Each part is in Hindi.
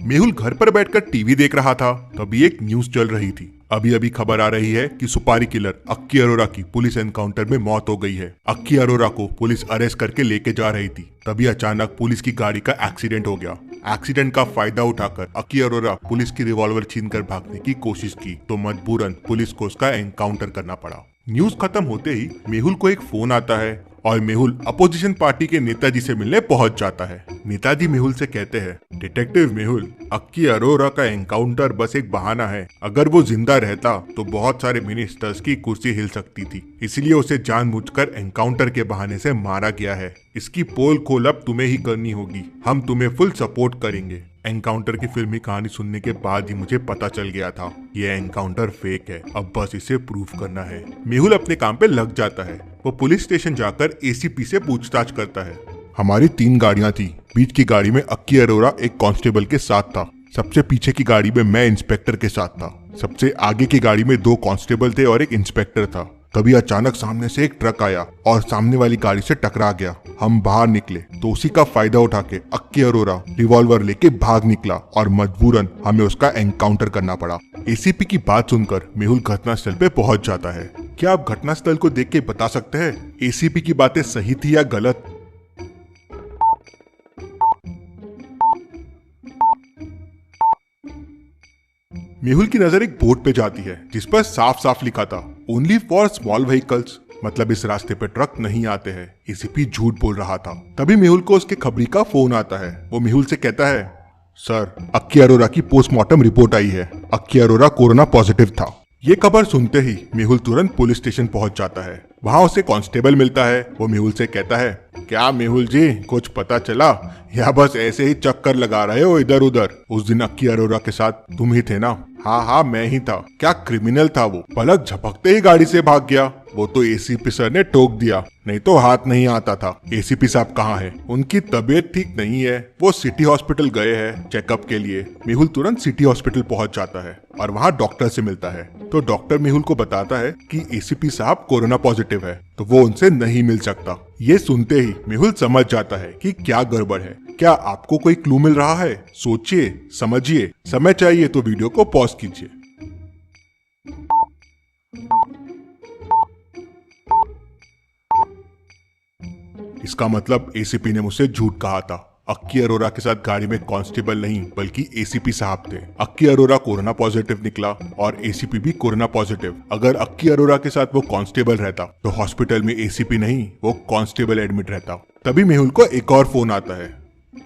मेहुल घर पर बैठकर टीवी देख रहा था, तभी एक न्यूज चल रही थी। अभी अभी खबर आ रही है कि सुपारी किलर अक्की अरोरा की पुलिस एनकाउंटर में मौत हो गई है। अक्की अरोरा को पुलिस अरेस्ट करके लेके जा रही थी, तभी अचानक पुलिस की गाड़ी का एक्सीडेंट हो गया। एक्सीडेंट का फायदा उठाकर अक्की अरोरा पुलिस की रिवॉल्वर छीनकर भागने की कोशिश की, तो मजबूरन पुलिस को उसका एनकाउंटर करना पड़ा। न्यूज खत्म होते ही मेहुल को एक फोन आता है और मेहुल अपोजिशन पार्टी के नेताजी से मिलने पहुंच जाता है। नेताजी मेहुल से कहते हैं, डिटेक्टिव मेहुल, अक्की अरोरा का एनकाउंटर बस एक बहाना है। अगर वो जिंदा रहता तो बहुत सारे मिनिस्टर्स की कुर्सी हिल सकती थी, इसलिए उसे जानबूझकर एनकाउंटर के बहाने से मारा गया है। इसकी पोल खोल अब तुम्हें ही करनी होगी, हम तुम्हें फुल सपोर्ट करेंगे। एनकाउंटर की फिल्मी कहानी सुनने के बाद ही मुझे पता चल गया था ये एनकाउंटर फेक है, अब बस इसे प्रूफ करना है। मेहुल अपने काम पे लग जाता है। वो पुलिस स्टेशन जाकर एसीपी से पूछताछ करता है। हमारी 3 गाड़ियां थी, बीच की गाड़ी में अक्की अरोरा एक कांस्टेबल के साथ था, सबसे पीछे की गाड़ी में मैं इंस्पेक्टर के साथ था, सबसे आगे की गाड़ी में 2 कांस्टेबल थे और एक इंस्पेक्टर था। तभी अचानक सामने से एक ट्रक आया और सामने वाली गाड़ी से टकरा गया। हम बाहर निकले तो उसी का फायदा उठा के अक्की अरोरा रिवॉल्वर लेके भाग निकला और मजबूरन हमें उसका एनकाउंटर करना पड़ा। एसीपी की बात सुनकर मेहुल घटनास्थल पे पहुंच जाता है। क्या आप घटनास्थल को देख के बता सकते हैं एसीपी की बातें सही थी या गलत? मेहुल की नजर एक बोर्ड पे जाती है जिस पर साफ साफ लिखा था, ओनली फॉर स्मॉल व्हीकल्स, मतलब इस रास्ते पे ट्रक नहीं आते हैं। एसीपी झूठ बोल रहा था। तभी मेहुल को उसके खबरी का फोन आता है। वो मेहुल से कहता है, सर, अक्की अरोरा की पोस्टमार्टम रिपोर्ट आई है, अक्की अरोरा कोरोना पॉजिटिव था। ये खबर सुनते ही मेहुल तुरंत पुलिस स्टेशन पहुंच जाता है। वहाँ उसे कांस्टेबल मिलता है। वो मेहुल से कहता है, क्या मेहुल जी, कुछ पता चला या बस ऐसे ही चक्कर लगा रहे हो इधर उधर? उस दिन अक्की अरोरा के साथ तुम ही थे ना? हाँ, मैं ही था। क्या क्रिमिनल था वो? पलक झपकते ही गाड़ी से भाग गया। वो तो एसीपी सर ने टोक दिया, नहीं तो हाथ नहीं आता था। एसीपी साहब कहाँ है? उनकी तबीयत ठीक नहीं है, वो सिटी हॉस्पिटल गए हैं चेकअप के लिए। मेहुल तुरंत सिटी हॉस्पिटल पहुंच जाता है और वहाँ डॉक्टर से मिलता है। तो डॉक्टर मेहुल को बताता है कि एसीपी साहब कोरोना पॉजिटिव है, तो वो उनसे नहीं मिल सकता। ये सुनते ही मेहुल समझ जाता है कि क्या गड़बड़ है। क्या आपको कोई क्लू मिल रहा है? सोचिए, समझिए। समय चाहिए तो वीडियो को पॉज कीजिए। इसका मतलब एसीपी ने मुझसे झूठ कहा था। अक्की अरोरा के साथ गाड़ी में कांस्टेबल नहीं बल्कि एसीपी साहब थे। अक्की अरोरा कोरोना पॉजिटिव निकला और एसीपी भी कोरोना पॉजिटिव। अगर अक्की अरोरा के साथ वो कांस्टेबल रहता तो हॉस्पिटल में एसीपी नहीं, वो कांस्टेबल एडमिट रहता। तभी मेहुल को एक और फोन आता है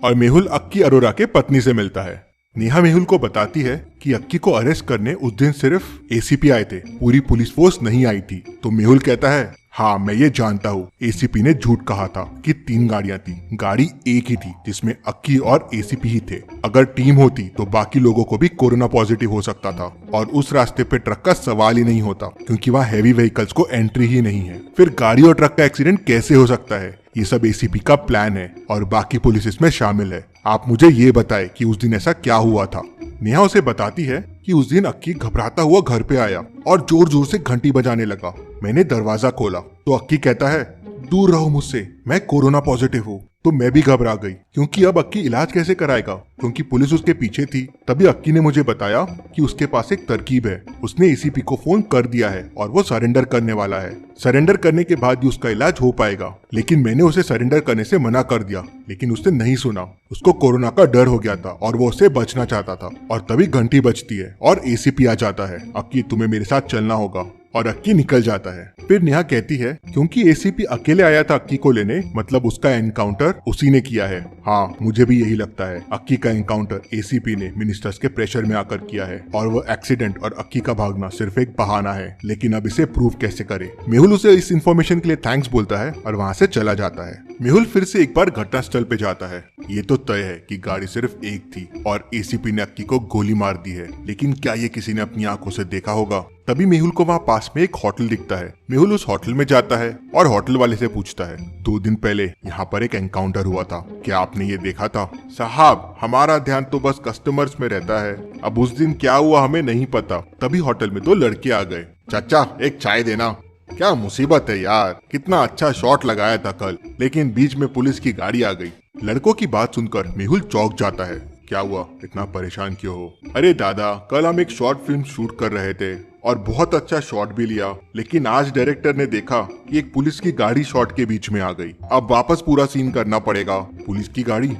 और मेहुल अक्की अरोरा के पत्नी से मिलता है। नेहा मेहुल को बताती है कि अक्की को अरेस्ट करने उस दिन सिर्फ एसीपी आए थे, पूरी पुलिस फोर्स नहीं आई थी। तो मेहुल कहता है, हाँ, मैं ये जानता हूँ, एसीपी ने झूठ कहा था कि 3 गाड़ियां थी, गाड़ी एक ही थी जिसमें अक्की और एसीपी ही थे। अगर टीम होती तो बाकी लोगों को भी कोरोना पॉजिटिव हो सकता था और उस रास्ते पे ट्रक का सवाल ही नहीं होता, क्योंकि वहाँ हैवी व्हीकल्स को एंट्री ही नहीं है। फिर गाड़ी और ट्रक का एक्सीडेंट कैसे हो सकता है? ये सब एसीपी का प्लान है और बाकी पुलिस इसमें शामिल है। आप मुझे ये बताएं कि उस दिन ऐसा क्या हुआ था। नेहा उसे बताती है कि उस दिन अक्की घबराता हुआ घर पे आया और जोर जोर से घंटी बजाने लगा। मैंने दरवाजा खोला तो अक्की कहता है, दूर रहो मुझसे, मैं कोरोना पॉजिटिव हूँ। तो मैं भी घबरा गई, क्योंकि अब अक्की इलाज कैसे कराएगा, क्योंकि पुलिस उसके पीछे थी। तभी अक्की ने मुझे बताया कि उसके पास एक तरकीब है। उसने एसीपी को फोन कर दिया है और वो सरेंडर करने वाला है। सरेंडर करने के बाद ही उसका इलाज हो पाएगा। लेकिन मैंने उसे सरेंडर करने से मना कर दिया, लेकिन उसने नहीं सुना। उसको कोरोना का डर हो गया था और वो उससे बचना चाहता था। और तभी घंटी बजती है और एसीपी आ जाता है। अक्की, तुम्हें मेरे साथ चलना होगा। और अक्की निकल जाता है। फिर नेहा कहती है, क्योंकि एसीपी अकेले आया था अक्की को लेने, मतलब उसका एनकाउंटर उसी ने किया है। हाँ, मुझे भी यही लगता है। अक्की का एनकाउंटर एसीपी ने मिनिस्टर्स के प्रेशर में आकर किया है और वो एक्सीडेंट और अक्की का भागना सिर्फ एक बहाना है। लेकिन अब इसे प्रूव कैसे करे? मेहुल उसे इस इन्फॉर्मेशन के लिए थैंक्स बोलता है और वहाँ से चला जाता है। मेहुल फिर से एक बार घटनास्थल पे जाता है। ये तो तय है कि गाड़ी सिर्फ एक थी और एसीपी ने अक्की को गोली मार दी है, लेकिन क्या ये किसी ने अपनी आंखों से देखा होगा? तभी मेहुल को वहाँ पास में एक होटल दिखता है। मेहुल उस होटल में जाता है और होटल वाले से पूछता है, 2 दिन पहले यहाँ पर एक एनकाउंटर हुआ था, क्या आपने ये देखा था? साहब, हमारा ध्यान तो बस कस्टमर्स में रहता है, अब उस दिन क्या हुआ हमें नहीं पता। तभी होटल में 2 लड़के आ गए। चाचा, एक चाय देना। क्या मुसीबत है यार, कितना अच्छा शॉट लगाया था कल, लेकिन बीच में पुलिस की गाड़ी आ गई। लड़कों की बात सुनकर मेहुल चौंक जाता है। क्या हुआ, इतना परेशान क्यों हो? अरे दादा, कल हम एक शॉर्ट फिल्म शूट कर रहे थे और बहुत अच्छा शॉट भी लिया, लेकिन आज डायरेक्टर ने देखा कि एक पुलिस की गाड़ी शॉट के बीच में आ गई। अब वापस पूरा सीन करना पड़ेगा। पुलिस की गाड़ी?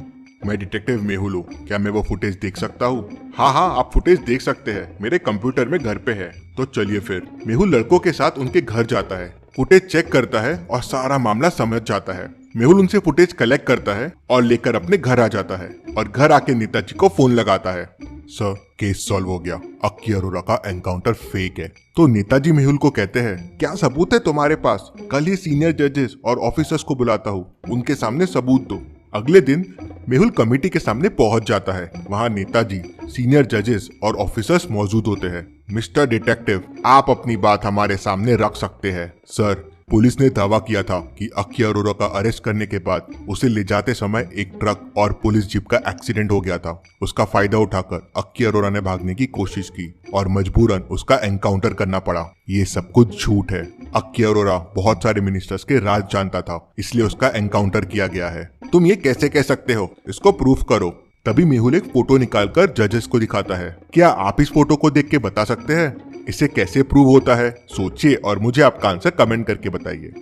मैं डिटेक्टिव मेहुल हूँ, क्या मैं वो फुटेज देख सकता हूँ? हाँ हाँ, आप फुटेज देख सकते हैं, मेरे कंप्यूटर में घर पे है। तो चलिए फिर। मेहुल लड़कों के साथ उनके घर जाता है, फुटेज चेक करता है और सारा मामला समझ जाता है। मेहुल उनसे फुटेज कलेक्ट करता है और लेकर अपने घर आ जाता है और घर आके नेताजी को फोन लगाता है। सर, केस सॉल्व हो गया, अक्की अरोरा का एनकाउंटर फेक है। तो नेताजी मेहुल को कहते हैं, क्या सबूत है तुम्हारे पास? कल ही सीनियर जजेस और ऑफिसर्स को बुलाता हूँ, उनके सामने सबूत दो। अगले दिन मेहुल कमेटी के सामने पहुंच जाता है। वहां नेताजी, सीनियर जजेस और ऑफिसर्स मौजूद होते हैं। मिस्टर डिटेक्टिव, आप अपनी बात हमारे सामने रख सकते हैं। सर, पुलिस ने दावा किया था कि अक्की अरोरा का अरेस्ट करने के बाद उसे ले जाते समय एक ट्रक और पुलिस जीप का एक्सीडेंट हो गया था। उसका फायदा उठाकर अक्की अरोरा ने भागने की कोशिश की और मजबूरन उसका एनकाउंटर करना पड़ा। ये सब कुछ झूठ है। अक्की अरोरा बहुत सारे मिनिस्टर्स के राज जानता था, इसलिए उसका एनकाउंटर किया गया है। तुम ये कैसे कह सकते हो? इसको प्रूफ करो। तभी मेहुल एक फोटो निकालकर जजेस को दिखाता है। क्या आप इस फोटो को देख के बता सकते हैं इसे कैसे प्रूव होता है? सोचिए और मुझे आपका आंसर कमेंट करके बताइए।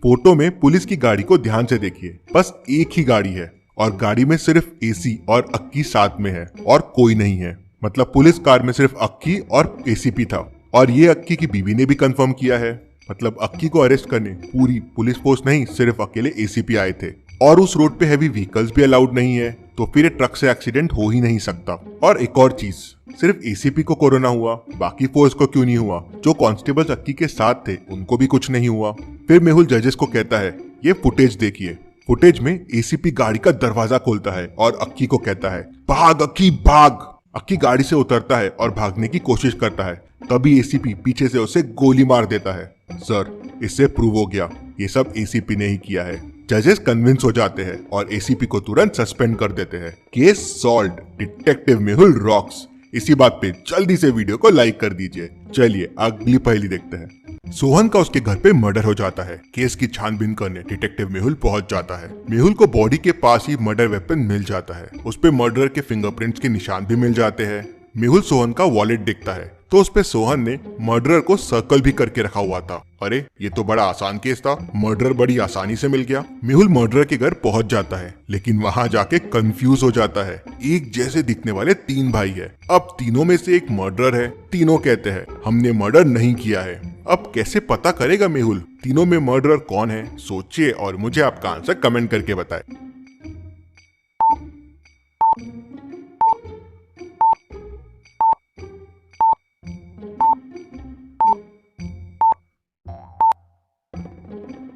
फोटो में पुलिस की गाड़ी को ध्यान से देखिए। बस एक ही गाड़ी है और गाड़ी में सिर्फ एसी और अक्की साथ में है और कोई नहीं है। मतलब पुलिस कार में सिर्फ अक्की और एसीपी था और ये अक्की की बीवी ने भी कंफर्म किया है। मतलब अक्की को अरेस्ट करने पूरी पुलिस फोर्स नहीं, सिर्फ अकेले एसीपी आए थे और उस रोड पे हैवी व्हीकल्स भी अलाउड नहीं है, तो फिर ट्रक से एक्सीडेंट हो ही नहीं सकता। और एक और चीज, सिर्फ एसीपी को कोरोना हुआ, बाकी फोर्स को क्यों नहीं हुआ? जो कांस्टेबल्स अक्की के साथ थे उनको भी कुछ नहीं हुआ। फिर मेहुल जजेस को कहता है, ये फुटेज देखिए। फुटेज में एसीपी गाड़ी का दरवाजा खोलता है और अक्की को कहता है, भाग अक्की भाग। अक्की गाड़ी से उतरता है और भागने की कोशिश करता है। तभी एसीपी पीछे से उसे गोली मार देता है। सर, इससे प्रूव हो गया ये सब एसीपी ने ही किया है। जजेस कन्विंस हो जाते हैं और एसीपी को तुरंत सस्पेंड कर देते हैं। Case solved. Detective Mehul rocks. इसी बात पे जल्दी से वीडियो को लाइक कर दीजिए। चलिए अगली पहेली देखते हैं। सोहन का उसके घर पे मर्डर हो जाता है। केस की छानबीन करने डिटेक्टिव मेहुल पहुंच जाता है। मेहुल को बॉडी के पास ही मर्डर वेपन मिल जाता है। उस पे मर्डर के फिंगरप्रिंट्स के निशान भी मिल जाते हैं। मेहुल सोहन का वॉलेट देखता है तो उस पे सोहन ने मर्डरर को सर्कल भी करके रखा हुआ था। अरे, ये तो बड़ा आसान केस था, मर्डरर बड़ी आसानी से मिल गया। मेहुल मर्डरर के घर पहुंच जाता है, लेकिन वहां जाके कंफ्यूज हो जाता है। एक जैसे दिखने वाले 3 भाई है। अब तीनों में से एक मर्डरर है। तीनों कहते हैं हमने मर्डर नहीं किया है। अब कैसे पता करेगा मेहुल तीनों में मर्डरर कौन है? सोचिए और मुझे आपका आंसर कमेंट करके बताएं।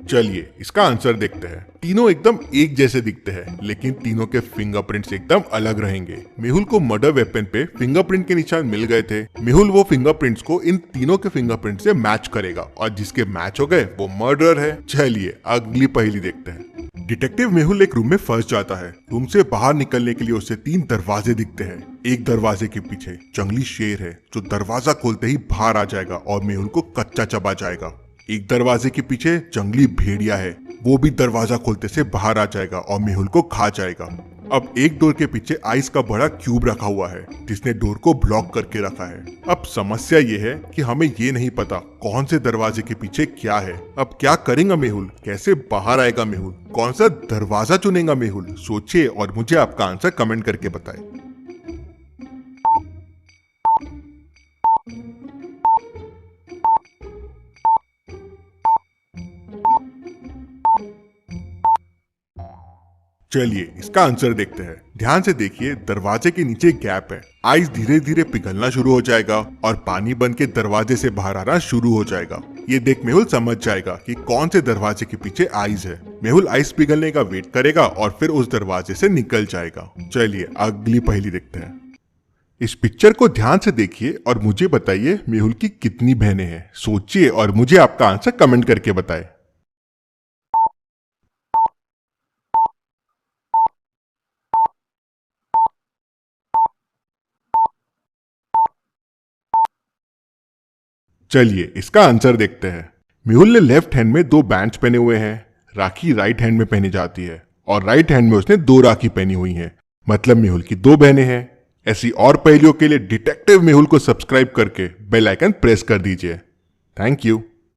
चलिए इसका आंसर देखते हैं। तीनों एकदम एक जैसे दिखते हैं, लेकिन तीनों के फिंगरप्रिंट्स एकदम अलग रहेंगे। मेहुल को मर्डर वेपन पे फिंगरप्रिंट के निशान मिल गए थे। मेहुल वो फिंगरप्रिंट्स को इन तीनों के फिंगरप्रिंट से मैच करेगा और जिसके मैच हो गए वो मर्डर है। चलिए अगली पहेली देखते हैं। डिटेक्टिव मेहुल एक रूम में फंस जाता है। रूम से बाहर निकलने के लिए उसे 3 दरवाजे दिखते हैं। एक दरवाजे के पीछे जंगली शेर है जो दरवाजा खोलते ही बाहर आ जाएगा और मेहुल को कच्चा चबा जाएगा। एक दरवाजे के पीछे जंगली भेड़िया है, वो भी दरवाजा खोलते से बाहर आ जाएगा और मेहुल को खा जाएगा। अब एक डोर के पीछे आइस का बड़ा क्यूब रखा हुआ है जिसने डोर को ब्लॉक करके रखा है। अब समस्या ये है कि हमें ये नहीं पता कौन से दरवाजे के पीछे क्या है। अब क्या करेगा मेहुल? कैसे बाहर आएगा मेहुल? कौन सा दरवाजा चुनेगा मेहुल? सोचिए और मुझे आपका आंसर कमेंट करके बताएं। चलिए इसका आंसर देखते हैं। ध्यान से देखिए, दरवाजे के नीचे गैप है। आइस धीरे धीरे पिघलना शुरू हो जाएगा और पानी बन के दरवाजे से बाहर आना शुरू हो जाएगा। ये देख मेहुल समझ जाएगा कि कौन से दरवाजे के पीछे आइस है। मेहुल आइस पिघलने का वेट करेगा और फिर उस दरवाजे से निकल जाएगा। चलिए अगली पहेली देखते हैं। इस पिक्चर को ध्यान से देखिए और मुझे बताइए मेहुल की कितनी बहनें हैं। सोचिए और मुझे आपका आंसर कमेंट करके बताएं। चलिए इसका आंसर देखते हैं। मेहुल ने लेफ्ट हैंड में 2 बैंड्स पहने हुए हैं। राखी राइट हैंड में पहनी जाती है और राइट हैंड में उसने 2 राखी पहनी हुई हैं। मतलब मेहुल की 2 बहनें हैं। ऐसी और पहेलियों के लिए डिटेक्टिव मेहुल को सब्सक्राइब करके बेल आइकन प्रेस कर दीजिए। Thank you.